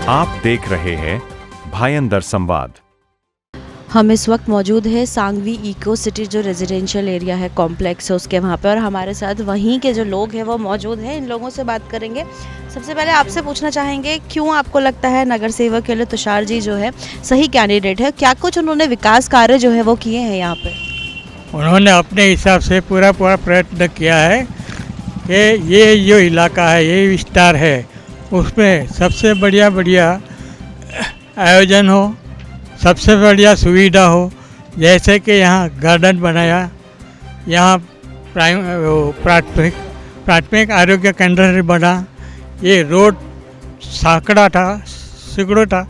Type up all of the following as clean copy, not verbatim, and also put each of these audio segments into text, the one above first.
आप देख रहे हैं भायंदर संवाद। हम इस वक्त मौजूद है सांगवी इको सिटी जो रेजिडेंशियल एरिया है, कॉम्प्लेक्स है उसके वहाँ पे, और हमारे साथ वहीं के जो लोग हैं वो मौजूद हैं। इन लोगों से बात करेंगे। सबसे पहले आपसे पूछना चाहेंगे, क्यों आपको लगता है नगर सेवक के लिए तुषार जी जो है सही कैंडिडेट है? क्या कुछ उन्होंने विकास कार्य जो है वो किए हैं यहाँ पे? उन्होंने अपने हिसाब से पूरा प्रयत्न किया है कि ये जो इलाका है, ये विस्तार है, उसमें सबसे बढ़िया आयोजन हो, सबसे बढ़िया सुविधा हो। जैसे कि यहाँ गार्डन बनाया, यहाँ प्राथमिक आरोग्य केंद्र बना, ये रोड सिकड़ो था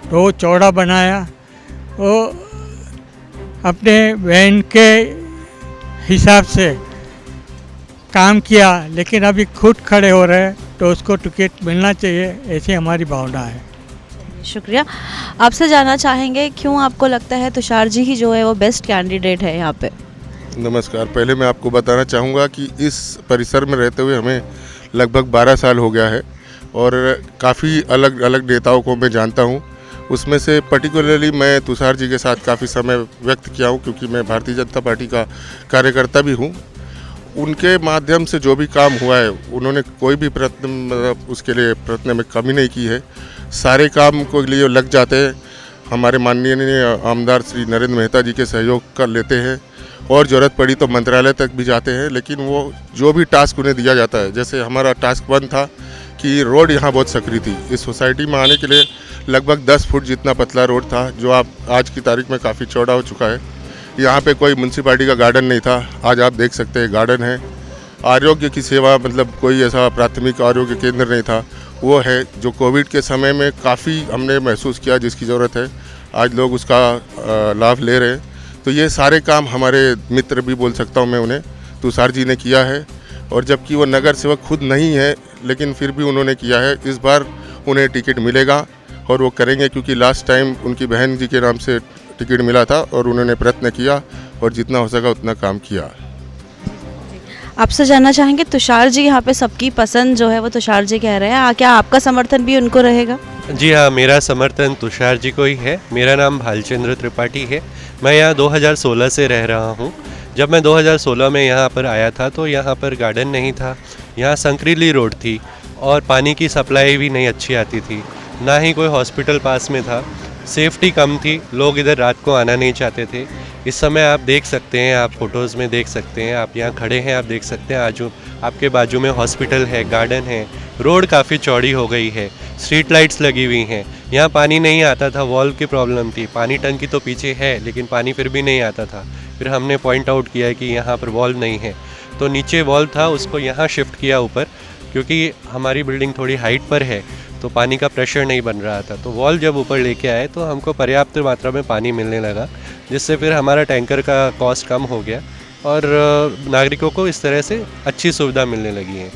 तो वो चौड़ा बनाया। वो अपने वैन के हिसाब से काम किया, लेकिन अभी खुद खड़े हो रहे हैं तो उसको टिकट मिलना चाहिए, ऐसी हमारी भावना है। शुक्रिया। आपसे जानना चाहेंगे, क्यों आपको लगता है तुषार जी ही जो है वो बेस्ट कैंडिडेट है यहाँ पे? नमस्कार। पहले मैं आपको बताना चाहूँगा कि इस परिसर में रहते हुए हमें लगभग 12 साल हो गया है और काफ़ी अलग अलग नेताओं को मैं जानता हूँ। उसमें से पर्टिकुलरली मैं तुषार जी के साथ काफ़ी समय व्यक्त किया हूँ, क्योंकि मैं भारतीय जनता पार्टी का कार्यकर्ता भी हूँ। उनके माध्यम से जो भी काम हुआ है, उन्होंने कोई भी प्रयत्न मतलब उसके लिए प्रयत्न में कमी नहीं की है। सारे काम को लिए लग जाते हैं। हमारे माननीय आमदार श्री नरेंद्र मेहता जी के सहयोग कर लेते हैं और ज़रूरत पड़ी तो मंत्रालय तक भी जाते हैं। लेकिन वो जो भी टास्क उन्हें दिया जाता है, जैसे हमारा टास्क 1 था कि रोड यहाँ बहुत सकरी थी। इस सोसाइटी में आने के लिए लगभग 10 फुट जितना पतला रोड था, जो आप आज की तारीख में काफ़ी चौड़ा हो चुका है। यहाँ पे कोई म्यूनसिपालिटी का गार्डन नहीं था, आज आप देख सकते हैं गार्डन है। आरोग्य की सेवा मतलब कोई ऐसा प्राथमिक आरोग्य केंद्र नहीं था, वो है, जो कोविड के समय में काफ़ी हमने महसूस किया जिसकी ज़रूरत है। आज लोग उसका लाभ ले रहे हैं। तो ये सारे काम हमारे मित्र भी बोल सकता हूँ मैं उन्हें, तुषार जी ने किया है। और जबकि वो नगर सेवक खुद नहीं है, लेकिन फिर भी उन्होंने किया है। इस बार उन्हें टिकट मिलेगा और वो करेंगे, क्योंकि लास्ट टाइम उनकी बहन जी के नाम से टिकट मिला था और उन्होंने प्रयत्न किया और जितना हो सका उतना काम किया। आपसे जानना चाहेंगे, तुषार जी यहाँ पे सबकी पसंद जो है वो तुषार जी कह रहे हैं, क्या आपका समर्थन भी उनको रहेगा? जी हाँ, मेरा समर्थन तुषार जी को ही है। मेरा नाम भालचंद्र त्रिपाठी है। मैं यहाँ 2016 से रह रहा हूँ। जब मैं 2016 में यहाँ पर आया था तो यहाँ पर गार्डन नहीं था, यहाँ संकरीली रोड थी और पानी की सप्लाई भी नहीं अच्छी आती थी, ना ही कोई हॉस्पिटल पास में था, सेफ्टी कम थी, लोग इधर रात को आना नहीं चाहते थे। इस समय आप देख सकते हैं, आप फोटोज़ में देख सकते हैं, आप यहाँ खड़े हैं, आप देख सकते हैं आपके बाजू में हॉस्पिटल है, गार्डन है, रोड काफ़ी चौड़ी हो गई है, स्ट्रीट लाइट्स लगी हुई हैं। यहाँ पानी नहीं आता था, वॉल्व की प्रॉब्लम थी, पानी टंकी तो पीछे है लेकिन पानी फिर भी नहीं आता था। फिर हमने पॉइंट आउट किया कि यहाँ पर वॉल्व नहीं है, तो नीचे वॉल्व था, उसको यहाँ शिफ्ट किया ऊपर, क्योंकि हमारी बिल्डिंग थोड़ी हाइट पर है तो पानी का प्रेशर नहीं बन रहा था। तो वॉल जब ऊपर लेके आए तो हमको पर्याप्त मात्रा में पानी मिलने लगा, जिससे फिर हमारा टैंकर का कॉस्ट कम हो गया और नागरिकों को इस तरह से अच्छी सुविधा मिलने लगी है।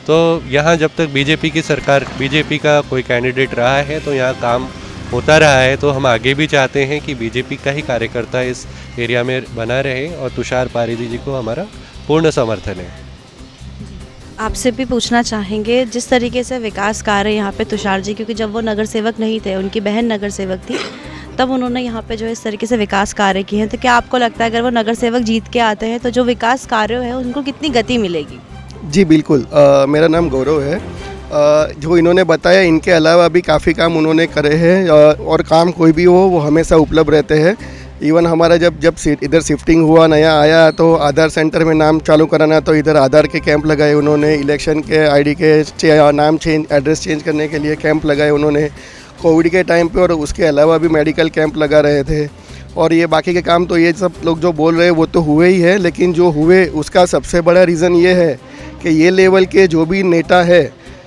तो यहाँ जब तक बीजेपी का कोई कैंडिडेट रहा है तो यहाँ काम होता रहा है। तो हम आगे भी चाहते हैं कि बीजेपी का ही कार्यकर्ता इस एरिया में बना रहे और तुषार पारिदी जी को हमारा पूर्ण समर्थन है। आपसे भी पूछना चाहेंगे, जिस तरीके से विकास कार्य यहाँ पे तुषार जी, क्योंकि जब वो नगर सेवक नहीं थे, उनकी बहन नगर सेवक थी, तब उन्होंने यहाँ पे जो है इस तरीके से विकास कार्य किए हैं, तो क्या आपको लगता है अगर वो नगर सेवक जीत के आते हैं तो जो विकास कार्य है उनको कितनी गति मिलेगी? जी बिल्कुल। मेरा नाम गौरव है। जो इन्होंने बताया, इनके अलावा भी काफ़ी काम उन्होंने करे हैं और काम कोई भी हो वो हमेशा उपलब्ध रहते हैं। इवन हमारा जब इधर शिफ्टिंग हुआ, नया आया, तो आधार सेंटर में नाम चालू कराना, तो इधर आधार के कैंप लगाए उन्होंने, इलेक्शन के आईडी के नाम एड्रेस चेंज करने के लिए कैंप लगाए उन्होंने कोविड के टाइम पे, और उसके अलावा भी मेडिकल कैंप लगा रहे थे। और ये बाकी के काम तो ये सब लोग जो बोल रहे हैं वो तो हुए ही है, लेकिन जो हुए उसका सबसे बड़ा रीज़न ये है कि ये लेवल के जो भी नेता है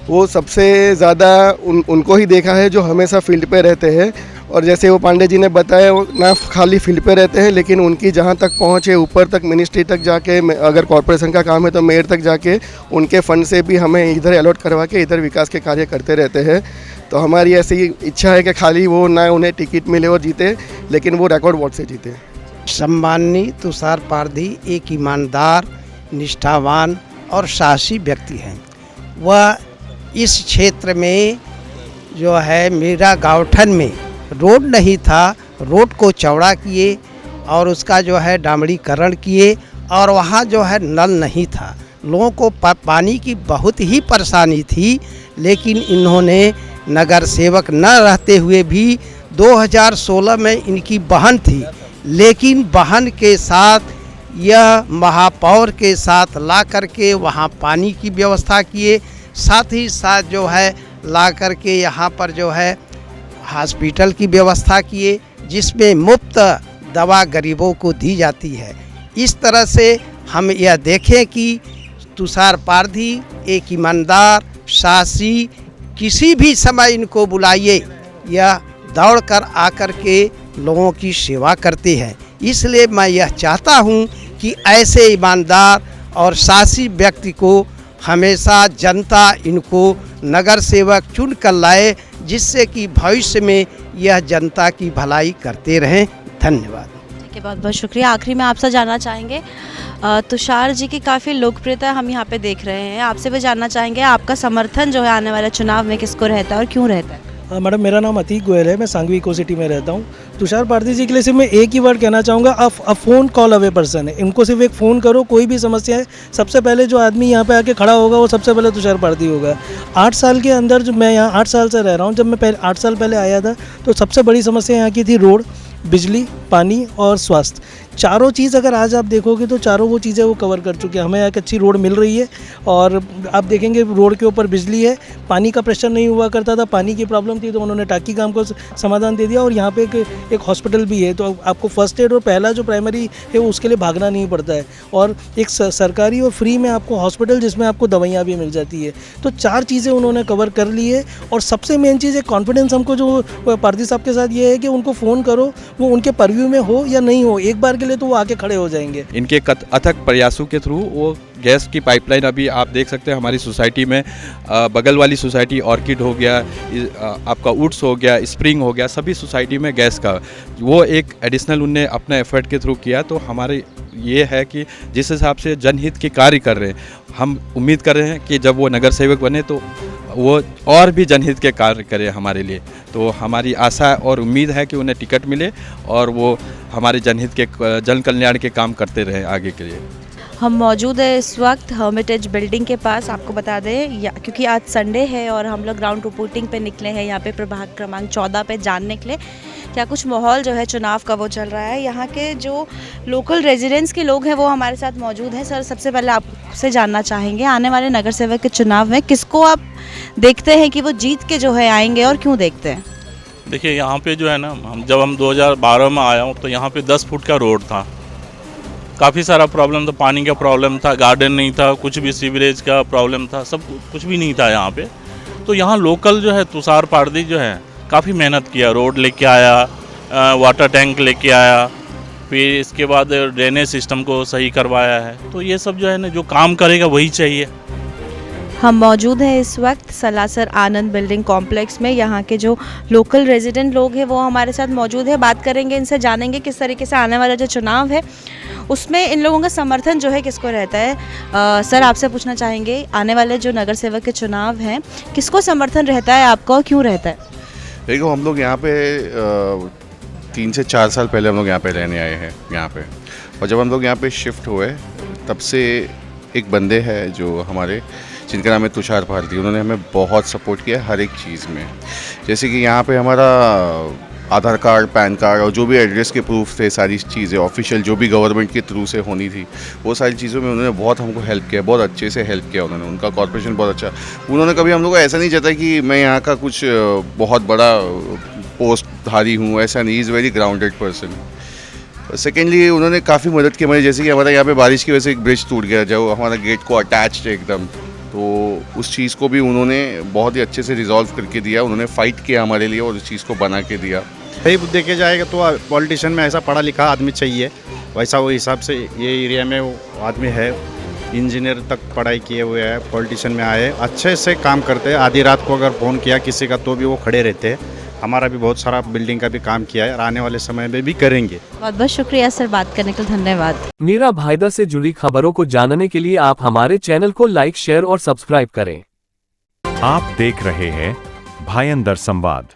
वो सबसे ज़्यादा उनको ही देखा है जो हमेशा फील्ड पे रहते हैं। और जैसे वो पांडे जी ने बताया, वो ना खाली फील्ड पे रहते हैं, लेकिन उनकी जहाँ तक पहुँच है, ऊपर तक मिनिस्ट्री तक जाके, अगर कॉरपोरेशन का काम है तो मेयर तक जाके उनके फंड से भी हमें इधर अलॉट करवा के इधर विकास के कार्य करते रहते हैं। तो हमारी ऐसी इच्छा है कि खाली वो ना उन्हें टिकट मिले और जीते, लेकिन वो रिकॉर्ड वोट से जीते। सम्माननीय तुषार पारधी एक ईमानदार, निष्ठावान और साहसी व्यक्ति हैं। वह इस क्षेत्र में जो है मेरा गाँवठन में रोड नहीं था, रोड को चौड़ा किए और उसका जो है डामरीकरण किए और वहाँ जो है नल नहीं था। लोगों को पानी की बहुत ही परेशानी थी, लेकिन इन्होंने नगर सेवक न रहते हुए भी 2016 में इनकी बहन थी, लेकिन बहन के साथ यह महापौर के साथ ला करके वहाँ पानी की व्यवस्था किए, साथ ही साथ जो है ला करके यहाँ पर जो है हॉस्पिटल की व्यवस्था किए, जिसमें मुफ्त दवा गरीबों को दी जाती है। इस तरह से हम यह देखें कि तुषार पारधी एक ईमानदार साहसी, किसी भी समय इनको बुलाइए यह दौड़ कर आकर के लोगों की सेवा करते हैं। इसलिए मैं यह चाहता हूँ कि ऐसे ईमानदार और साहसी व्यक्ति को हमेशा जनता इनको नगर सेवक चुन कर लाए, जिससे कि भविष्य में यह जनता की भलाई करते रहें। धन्यवाद। ठीक है, बहुत बहुत शुक्रिया। आखिरी में आपसे जानना चाहेंगे, तुषार जी की काफ़ी लोकप्रियता हम यहाँ पे देख रहे हैं, आपसे भी जानना चाहेंगे आपका समर्थन जो है आने वाले चुनाव में किसको रहता है और क्यों रहता है? मैडम, मेरा नाम अतीक गोयल है, मैं सांगवी इको सिटी में रहता हूँ। तुषार पारधी जी के लिए सिर्फ मैं एक ही वर्ड कहना चाहूँगा, a phone call away person है। इनको सिर्फ एक फ़ोन करो, कोई भी समस्या है, सबसे पहले जो आदमी यहाँ पे आके खड़ा होगा वो सबसे पहले तुषार पारधी होगा। 8 साल के अंदर, जो मैं यहाँ 8 साल से रह रहा हूँ, जब मैं 8 साल पहले आया था तो सबसे बड़ी समस्या यहाँ की थी रोड, बिजली, पानी और स्वास्थ्य। चारों चीज़ अगर आज आप देखोगे तो चारों वो चीज़ें वो कवर कर चुके हैं। हमें एक अच्छी रोड मिल रही है और आप देखेंगे रोड के ऊपर बिजली है, पानी का प्रेशर नहीं हुआ करता था, पानी की प्रॉब्लम थी तो उन्होंने टाकी काम को समाधान दे दिया और यहाँ पे एक हॉस्पिटल भी है, तो आपको फर्स्ट एड और पहला जो प्राइमरी है वो उसके लिए भागना नहीं पड़ता है, और एक सरकारी और फ्री में आपको हॉस्पिटल जिसमें आपको दवाइयाँ भी मिल जाती है। तो 4 चीज़ें उन्होंने कवर कर ली है और सबसे मेन चीज़ है कॉन्फिडेंस। हमको जो पारधी साहब के साथ ये है कि उनको फ़ोन करो, वो उनके परव्यू में हो या नहीं हो, एक बार के लिए तो वो आके खड़े हो जाएंगे। इनके अथक प्रयासों के थ्रू वो गैस की पाइपलाइन अभी आप देख सकते हैं हमारी सोसाइटी में, बगल वाली सोसाइटी ऑर्किड हो गया, आपका वुड्स हो गया, स्प्रिंग हो गया, सभी सोसाइटी में गैस का वो एक एडिशनल उनने अपने एफर्ट के थ्रू किया। तो हमारे ये है कि जिस हिसाब से जनहित के कार्य कर रहे हैं, हम उम्मीद कर रहे हैं कि जब वो नगर सेवक बने तो वो और भी जनहित के कार्य करे हमारे लिए। तो हमारी आशा और उम्मीद है कि उन्हें टिकट मिले और वो हमारे जनहित के, जन कल्याण के काम करते रहे आगे के लिए। हम मौजूद है इस वक्त हर्मिटेज बिल्डिंग के पास। आपको बता दें क्योंकि आज संडे है और हम लोग ग्राउंड रिपोर्टिंग पे निकले हैं, यहाँ पे प्रभाग क्रमांक 14 पे जानने के लिए क्या कुछ माहौल जो है चुनाव का वो चल रहा है। यहाँ के जो लोकल रेजिडेंट्स के लोग हैं वो हमारे साथ मौजूद हैं। सर, सबसे पहले आपसे जानना चाहेंगे, आने वाले नगर सेवक के चुनाव में किसको आप देखते हैं कि वो जीत के जो है आएंगे और क्यों देखते हैं? देखिए, यहाँ पे जो है ना, जब हम 2012 में आया हूँ तो यहाँ पे 10 फुट का रोड था, काफ़ी सारा प्रॉब्लम था, पानी का प्रॉब्लम था, गार्डन नहीं था, कुछ भी सीवरेज का प्रॉब्लम था, सब कुछ भी नहीं था यहाँ पे। तो यहाँ लोकल जो है तुषार पारधी जो है काफ़ी मेहनत किया, रोड लेके आया, वाटर टैंक लेके आया, फिर इसके बाद ड्रेनेज सिस्टम को सही करवाया है। तो ये सब जो है ना, जो काम करेगा वही चाहिए। हम मौजूद हैं इस वक्त सलासर आनंद बिल्डिंग कॉम्प्लेक्स में। यहाँ के जो लोकल रेजिडेंट लोग हैं वो हमारे साथ मौजूद है, बात करेंगे इनसे, जानेंगे किस तरीके से आने वाला जो चुनाव है उसमें इन लोगों का समर्थन जो है किसको रहता है। सर, आपसे पूछना चाहेंगे, आने वाले जो नगर सेवक के चुनाव हैं किसको समर्थन रहता है आपका और क्यों रहता है? देखो, हम लोग यहाँ पे 3 से 4 साल पहले हम लोग यहाँ पे रहने आए हैं यहाँ पे, और जब हम लोग यहाँ पे शिफ्ट हुए तब से एक बंदे हैं जो हमारे, जिनका नाम है तुषार पारधी, उन्होंने हमें बहुत सपोर्ट किया हर एक चीज़ में। जैसे कि यहाँ पे हमारा आधार कार्ड, पैन कार्ड और जो भी एड्रेस के प्रूफ थे, सारी चीज़ें ऑफिशियल जो भी गवर्नमेंट के थ्रू से होनी थी, वो सारी चीज़ों में उन्होंने बहुत हमको हेल्प किया, बहुत अच्छे से हेल्प किया उन्होंने। उनका कॉर्पोरेशन बहुत अच्छा, उन्होंने कभी हम लोग को ऐसा नहीं चाहता कि मैं यहाँ का कुछ बहुत बड़ा पोस्टधारी हूँ, ऐसा नहीं। Is very grounded person. Secondly, उन्होंने काफ़ी मदद की हमारी, जैसे कि हमारा यहाँ पे बारिश की वजह से एक ब्रिज टूट गया, जो हमारा गेट को अटैच्ड है एकदम, तो उस चीज़ को भी उन्होंने बहुत ही अच्छे से रिजॉल्व करके दिया। उन्होंने फ़ाइट किया हमारे लिए और उस चीज़ को बना के दिया। सही देखे जाएगा तो पॉलिटिशियन में ऐसा पढ़ा लिखा आदमी चाहिए, वैसा वो हिसाब से ये एरिया में वो आदमी है, इंजीनियर तक पढ़ाई किए हुए हैं, पॉलिटिशियन में आए, अच्छे से काम करते हैं। आधी रात को अगर फ़ोन किया किसी का तो भी वो खड़े रहते हैं। हमारा भी बहुत सारा बिल्डिंग का भी काम किया है और आने वाले समय में भी करेंगे। बहुत बहुत शुक्रिया सर, बात करने के लिए धन्यवाद। मेरा भाईदा से जुड़ी खबरों को जानने के लिए आप हमारे चैनल को लाइक, शेयर और सब्सक्राइब करें। आप देख रहे हैं भायंदर संवाद।